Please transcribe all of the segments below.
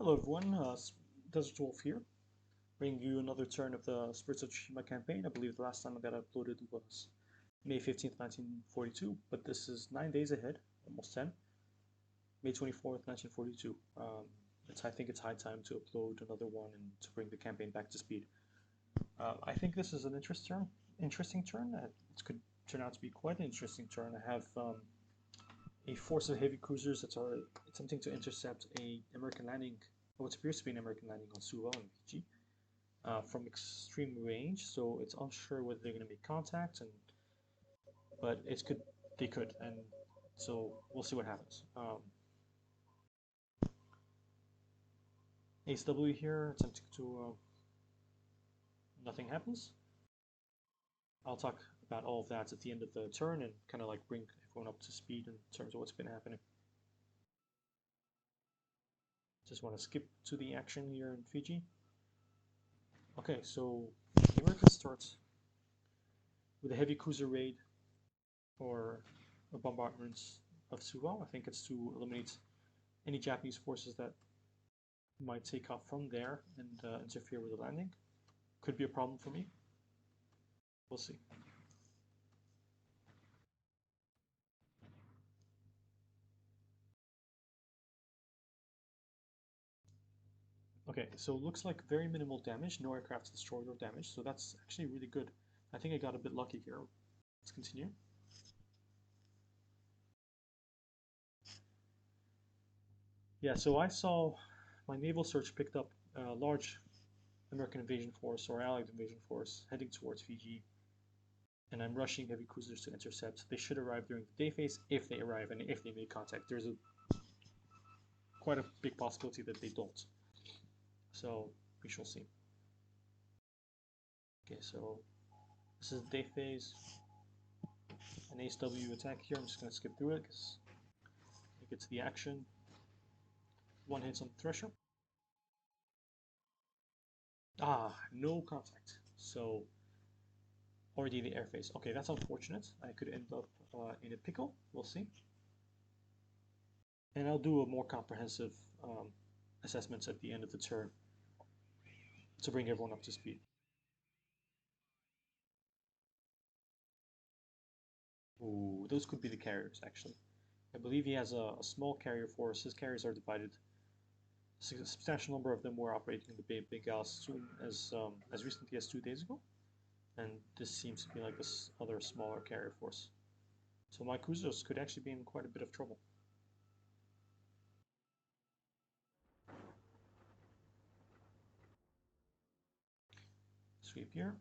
Hello everyone, Desert Wolf here, bringing you another turn of the Spirits of Tsushima campaign. I believe the last time I got uploaded was May 15th, 1942, but this is 9 days ahead, almost 10, May 24th, 1942. I think it's high time to upload another one and to bring the campaign back to speed. I think this is an interesting turn. It could turn out to be quite an interesting turn. I have a force of heavy cruisers that are attempting to intercept a American landing, what appears to be an American landing on Suwa in Fiji, from extreme range. So it's unsure whether they're going to make contact, but they could, and so we'll see what happens. Ace W here, attempting to nothing happens. I'll talk about all of that at the end of the turn and kind of like bring everyone up to speed in terms of what's been happening. Just want to skip to the action here in Fiji. Okay, so the Americans start with a heavy cruiser raid or bombardments of Suwa. I think it's to eliminate any Japanese forces that might take off from there and interfere with the landing. Could be a problem for me. We'll see. Okay, so it looks like very minimal damage, no aircraft destroyed or damaged, so that's actually really good. I think I got a bit lucky here. Let's continue. Yeah, so I saw my naval search picked up a large American invasion force or Allied invasion force heading towards Fiji, and I'm rushing heavy cruisers to intercept. They should arrive during the day phase if they arrive and if they make contact. There's quite a big possibility that they don't. So we shall see. Okay, so this is the day phase. An Ace W attack here. I'm just going to skip through it because it gets the action. One hits on the thresher. No contact. So already the air phase. Okay, that's unfortunate. I could end up in a pickle. We'll see. And I'll do a more comprehensive assessments at the end of the turn to bring everyone up to speed. Ooh, those could be the carriers, actually. I believe he has a small carrier force. His carriers are divided. A substantial number of them were operating in the Bay of Bengal as recently as 2 days ago. And this seems to be like this other smaller carrier force. So my cruisers could actually be in quite a bit of trouble. Sweep here.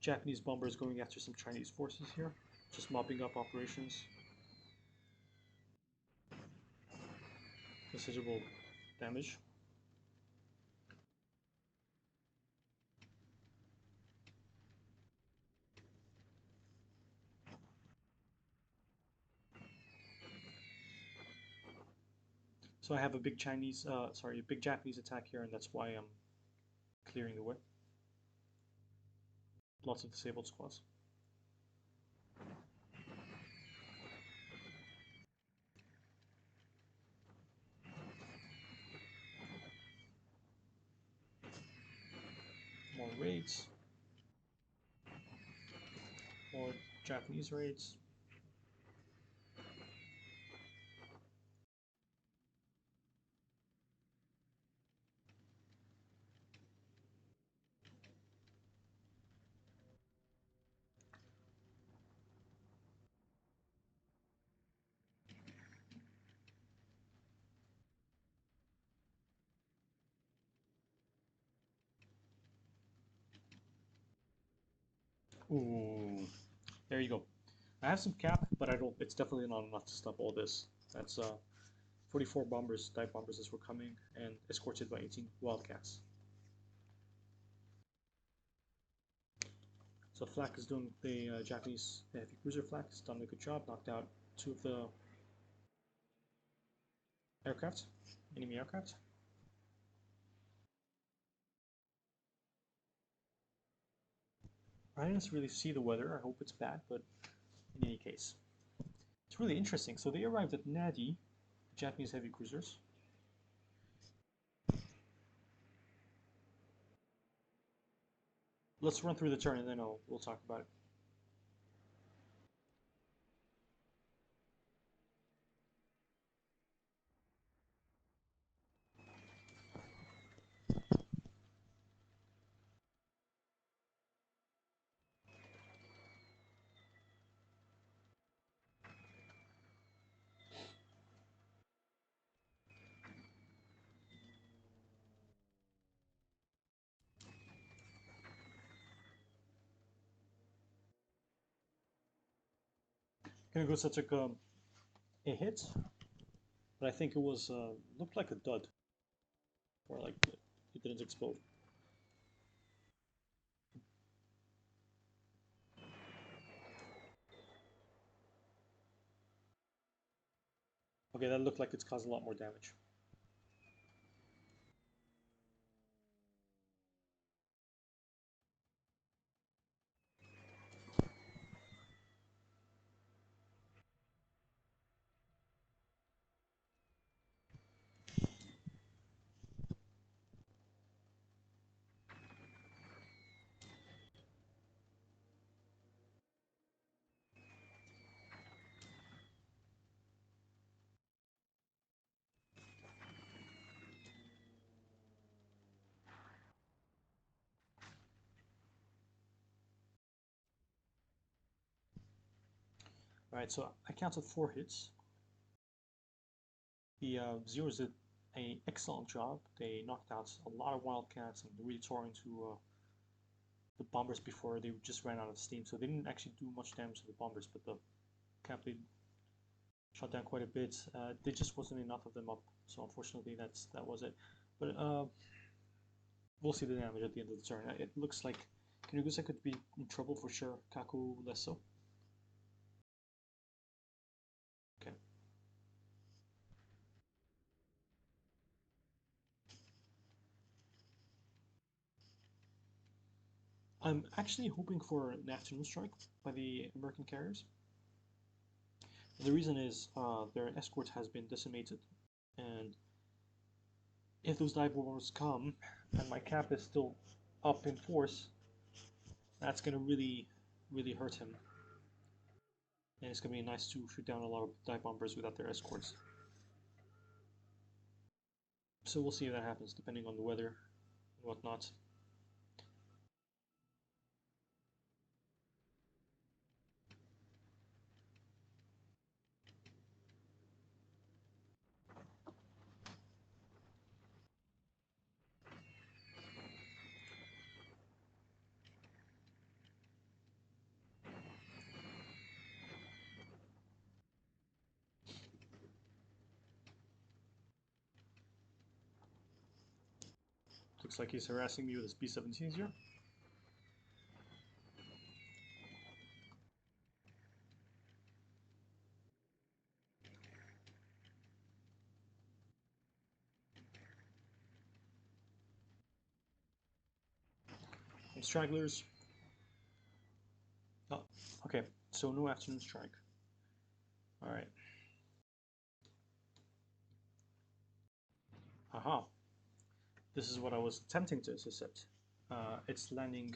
Japanese bombers going after some Chinese forces here, just mopping up operations. Considerable damage. So I have a big a big Japanese attack here, and that's why I'm clearing the way. Lots of disabled squads. More raids. More Japanese raids. Ooh, there you go. I have some cap, but I don't. It's definitely not enough to stop all this. That's 44 bombers, dive bombers as were coming, and escorted by 18 Wildcats. So Flak is doing the Japanese heavy cruiser. Flak has done a good job, knocked out 2 of the aircraft, enemy aircraft. I didn't really see the weather. I hope it's bad, but in any case, It's really interesting. So they arrived at Nadi, Japanese heavy cruisers. Let's run through the turn and then we'll talk about it. Kanagusa took a hit, but I think it was looked like a dud, or like it didn't explode. Okay, that looked like it's caused a lot more damage. All right, so I counted 4 hits. The Zeros did an excellent job. They knocked out a lot of Wildcats and really tore into the bombers before they just ran out of steam. So they didn't actually do much damage to the bombers, but the cap did shot down quite a bit. There just wasn't enough of them up, so unfortunately that was it. But we'll see the damage at the end of the turn. It looks like Kinagusa could be in trouble for sure. Kaku less so. Okay. I'm actually hoping for an afternoon strike by the American carriers. The reason is their escort has been decimated, and if those dive bombers come and my cap is still up in force, that's gonna really hurt him. And it's gonna be nice to shoot down a lot of dive bombers without their escorts. So we'll see if that happens, depending on the weather and whatnot. Looks like he's harassing me with his B-17s here. Some stragglers. Oh, okay, so no afternoon strike. Alright. Aha. This is what I was attempting to intercept. It's landing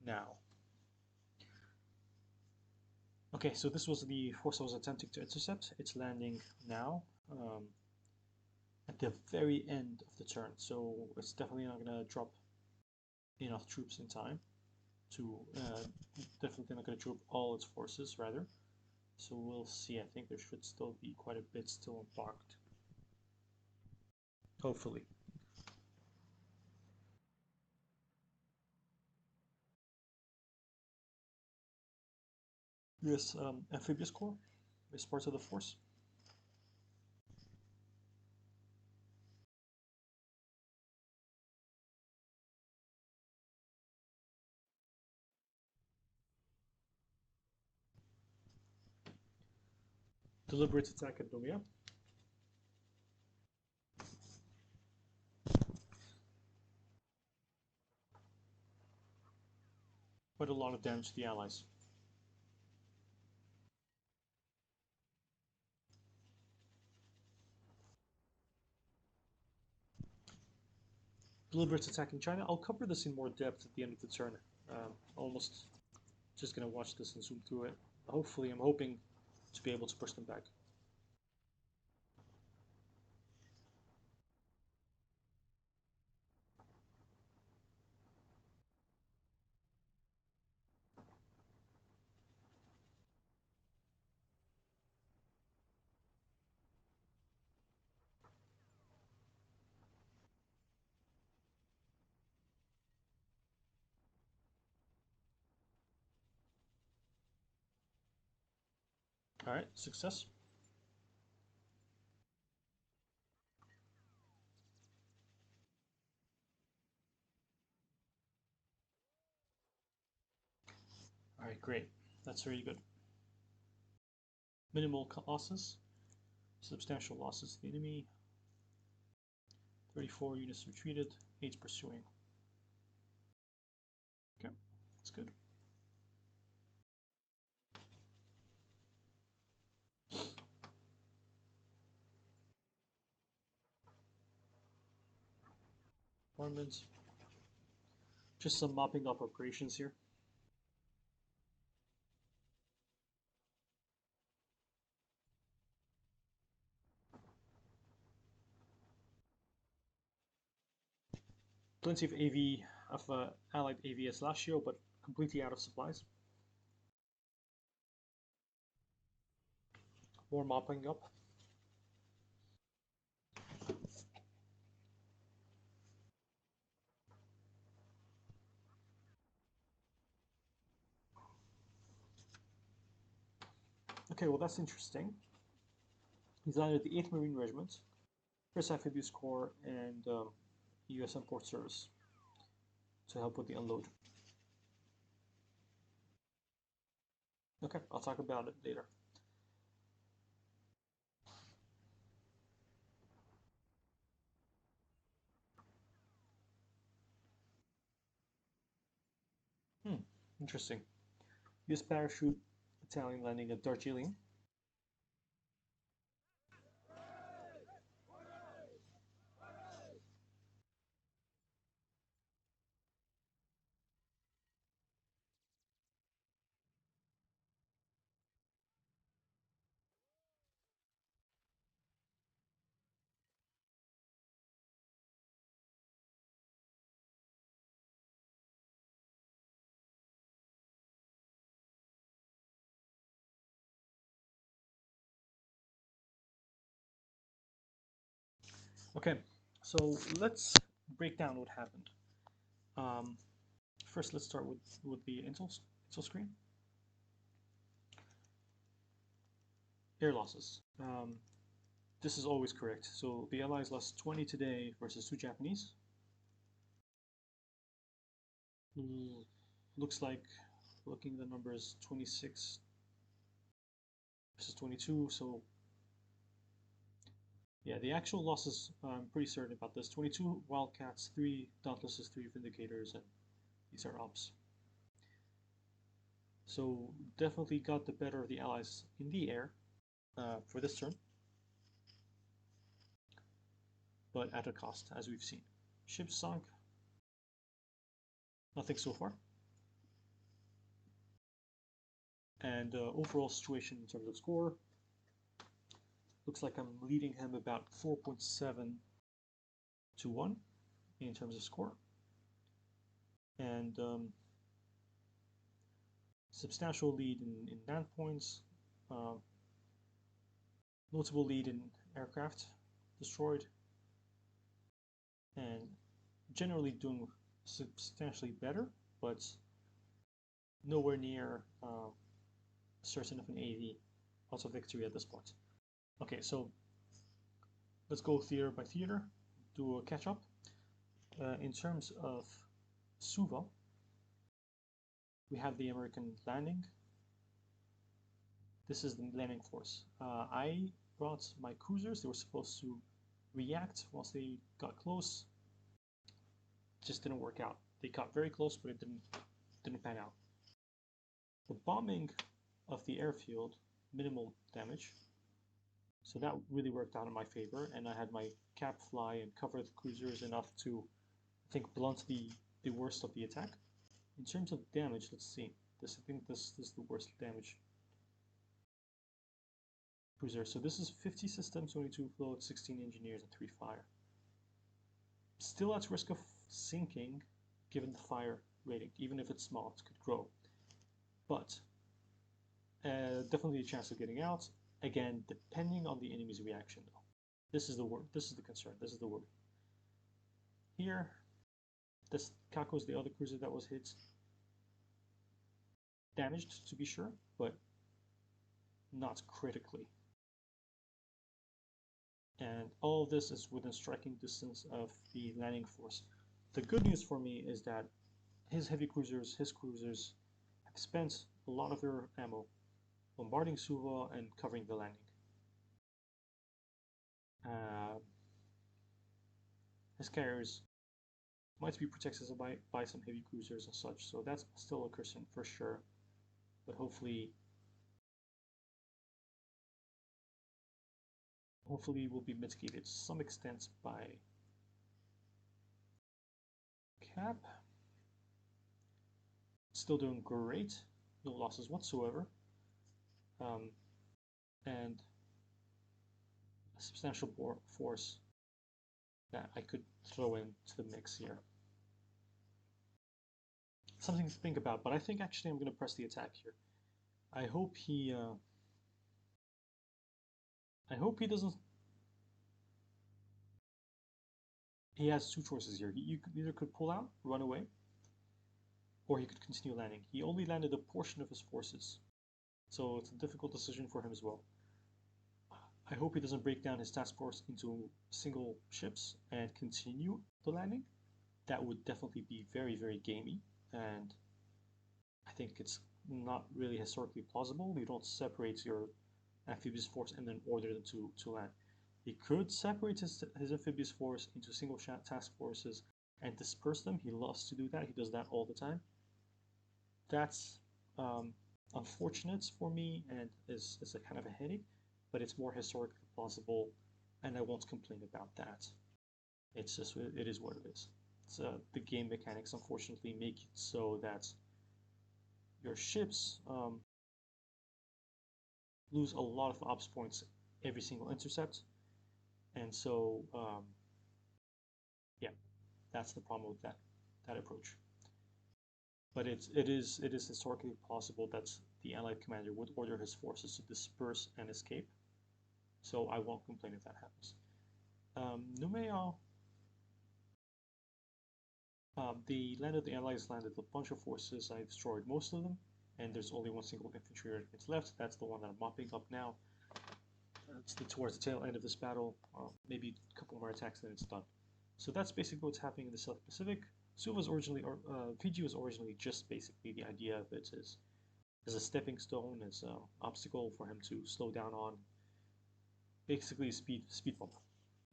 now. Okay, so this was the force I was attempting to intercept. It's landing now, at the very end of the turn, so it's definitely not going to drop enough troops in time to, definitely not going to drop all its forces, rather. So we'll see. I think there should still be quite a bit still embarked. Hopefully. Yes, amphibious corps is part of the force. Deliberate attack at Nomia. Quite a lot of damage to the allies. Blue Brits attacking China. I'll cover this in more depth at the end of the turn. Almost just gonna watch this and zoom through it. Hopefully, I'm hoping to be able to push them back. All right, success. All right, great. That's very good. Minimal losses, substantial losses to the enemy. 34 units retreated, 8 pursuing. Okay, that's good. Armaments. Just some mopping up operations here. Plenty of AV, of allied AVS Lazio, but completely out of supplies. More mopping up. Okay, well that's interesting. He's landed the 8th Marine Regiment, 1st Amphibious Corps, and USM Port Service to help with the unload. Okay, I'll talk about it later. Interesting. US Parachute Battalion landing at Darjeeling. Okay, so let's break down what happened. Um, First, let's start with the intel screen. Air losses. This is always correct. So the Allies lost 20 today versus 2 Japanese. Looks like, looking at the numbers, 26 versus 22. So yeah, the actual losses, I'm pretty certain about this. 22 Wildcats, 3 Dauntlesses, 3 Vindicators, and these are ops. So definitely got the better of the Allies in the air for this turn, but at a cost, as we've seen. Ships sunk, nothing so far. And overall situation in terms of score, looks like I'm leading him about 4.7 to 1 in terms of score. And substantial lead in land points, notable lead in aircraft destroyed, and generally doing substantially better, but nowhere near certain of an AV also victory at this point. Okay, so let's go theater by theater, do a catch up. In terms of Suva, we have the American landing. This is the landing force. I brought my cruisers. They were supposed to react once they got close. Just didn't work out. They got very close, but it didn't pan out. The bombing of the airfield, minimal damage. So that really worked out in my favor, and I had my cap fly and cover the cruisers enough to I think, blunt the worst of the attack. In terms of damage, let's see. I think this is the worst damage. Cruiser. So this is 50 systems, 22 float, 16 engineers, and 3 fire. Still at risk of sinking, given the fire rating. Even if it's small, it could grow. But definitely a chance of getting out. Again, depending on the enemy's reaction, though. This is the word. This is the concern. This is the worry. Here, this Kako is the other cruiser that was hit. Damaged, to be sure, but not critically. And all of this is within striking distance of the landing force. The good news for me is that his cruisers have spent a lot of their ammo bombarding Suva and covering the landing. His carriers might be protected by some heavy cruisers and such, so that's still a concern for sure. But hopefully will be mitigated to some extent by Cap. Still doing great, no losses whatsoever, and a substantial force that I could throw into the mix here. Something to think about, but I think actually I'm going to press the attack here. I hope he doesn't. He has two choices here. He either could pull out, run away, or he could continue landing. He only landed a portion of his forces, so it's a difficult decision for him as well. I hope he doesn't break down his task force into single ships and continue the landing. That would definitely be very, very gamey, and I think it's not really historically plausible. You don't separate your amphibious force and then order them to land. He could separate his amphibious force into single task forces and disperse them. He loves to do that. He does that all the time. That's unfortunate for me and is a kind of a headache, but it's more historically plausible, and I won't complain about that. It's just, it is what it is. It's, the game mechanics unfortunately make it so that your ships lose a lot of ops points every single intercept, and so yeah, that's the problem with that approach. But it is historically possible that the Allied commander would order his forces to disperse and escape, so I won't complain if that happens. Numea, the Allies landed a bunch of forces. I destroyed most of them, and there's only one single infantry regiment left. That's the one that I'm mopping up now. It's towards the tail end of this battle. Maybe a couple more attacks, then it's done. So that's basically what's happening in the South Pacific. Suva's originally, or Fiji was originally just basically the idea of it as a stepping stone, as an obstacle for him to slow down on, basically a speed bump.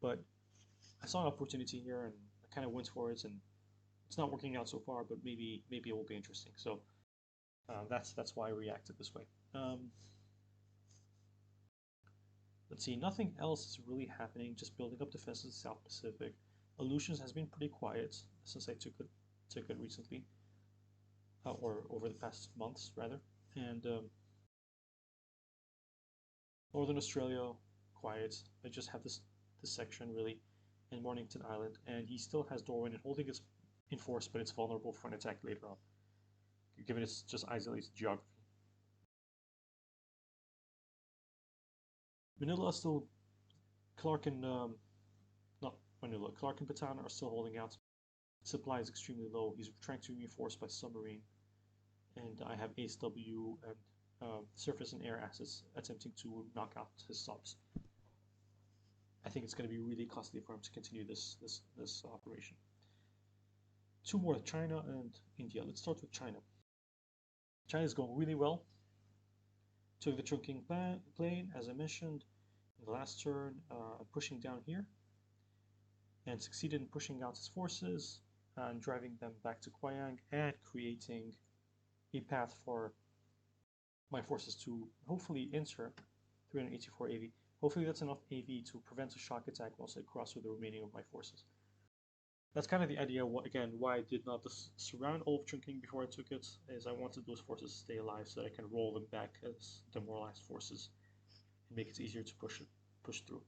But I saw an opportunity here, and I kind of went for it, and it's not working out so far, but maybe it will be interesting. So that's why I reacted this way. Let's see, nothing else is really happening, just building up defenses in the South Pacific. Aleutians has been pretty quiet since I took it recently, or over the past months rather. And Northern Australia, quiet. I just have this section really, in Mornington Island, and he still has Darwin and holding it in force, but it's vulnerable for an attack later on, given its just isolated geography. Manila is still, Clark and not Manila, Clark and Bataan are still holding out. Supply is extremely low. He's trying to reinforce by submarine, and I have ASW and surface and air assets attempting to knock out his subs. I think it's going to be really costly for him to continue this operation. Two more, China and India. Let's start with China. China is going really well. Took the Chongqing plain, as I mentioned in the last turn, pushing down here, and succeeded in pushing out his forces and driving them back to Quyang and creating a path for my forces to hopefully enter 384 AV. Hopefully that's enough AV to prevent a shock attack once I cross with the remaining of my forces. That's kind of the idea. Again, why I did not surround all of Chungking before I took it is I wanted those forces to stay alive so that I can roll them back as demoralized forces and make it easier to push through.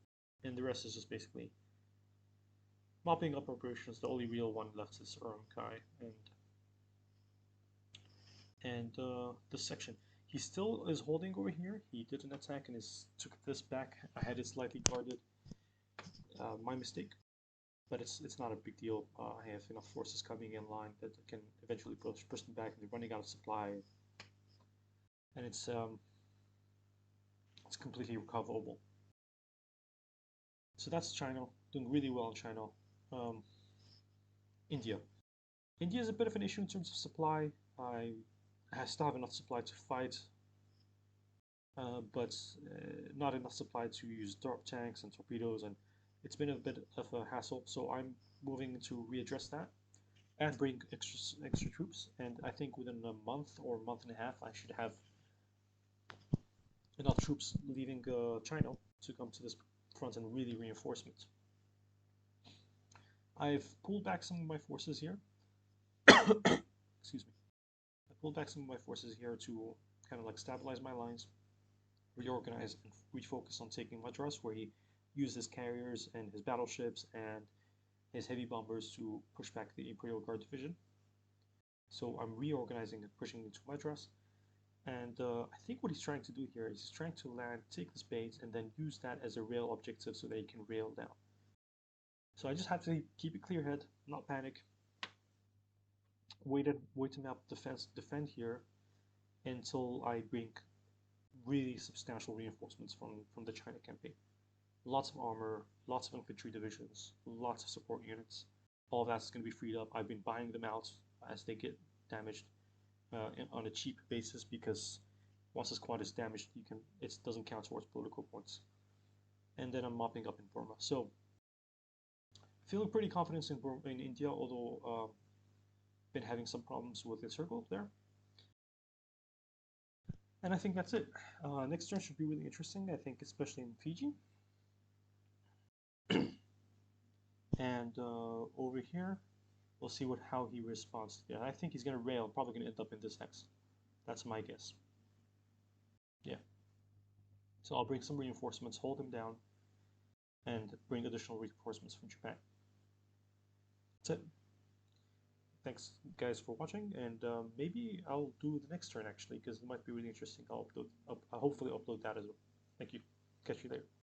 And the rest is just basically mopping up operations. The only real one left is Kai and this section. He still is holding over here. He did an attack and took this back. I had it slightly guarded. My mistake, but it's not a big deal. I have enough forces coming in line that can eventually push them back, and they're running out of supply, and it's completely recoverable. So that's China, doing really well in China. India. India is a bit of an issue in terms of supply. I still have enough supply to fight, but not enough supply to use dark tanks and torpedoes, and it's been a bit of a hassle. So I'm moving to readdress that and bring extra troops. And I think within a month or month and a half, I should have enough troops leaving China to come to this front and really reinforcement. I've pulled back some of my forces here. Excuse me. I pulled back some of my forces here to kind of like stabilize my lines, reorganize, and refocus on taking Madras, where he used his carriers and his battleships and his heavy bombers to push back the Imperial Guard division. So I'm reorganizing and pushing into Madras. And I think what he's trying to do here is he's trying to land, take this base, and then use that as a rail objective so that he can rail down. So I just have to keep a clear head, not panic. Wait to map defend here until I bring really substantial reinforcements from the China campaign. Lots of armor, lots of infantry divisions, lots of support units. All of that's going to be freed up. I've been buying them out as they get damaged on a cheap basis, because once a squad is damaged, it doesn't count towards political points. And then I'm mopping up in Burma. So feeling pretty confident in India, although been having some problems with the circle there. And I think that's it. Next turn should be really interesting, I think, especially in Fiji. And over here, we'll see how he responds. Yeah, I think he's going to rail, probably going to end up in this hex. That's my guess. Yeah. So I'll bring some reinforcements, hold him down, and bring additional reinforcements from Japan. That's it. Thanks, guys, for watching, and maybe I'll do the next turn, actually, because it might be really interesting. I'll hopefully upload that as well. Thank you. Catch you later.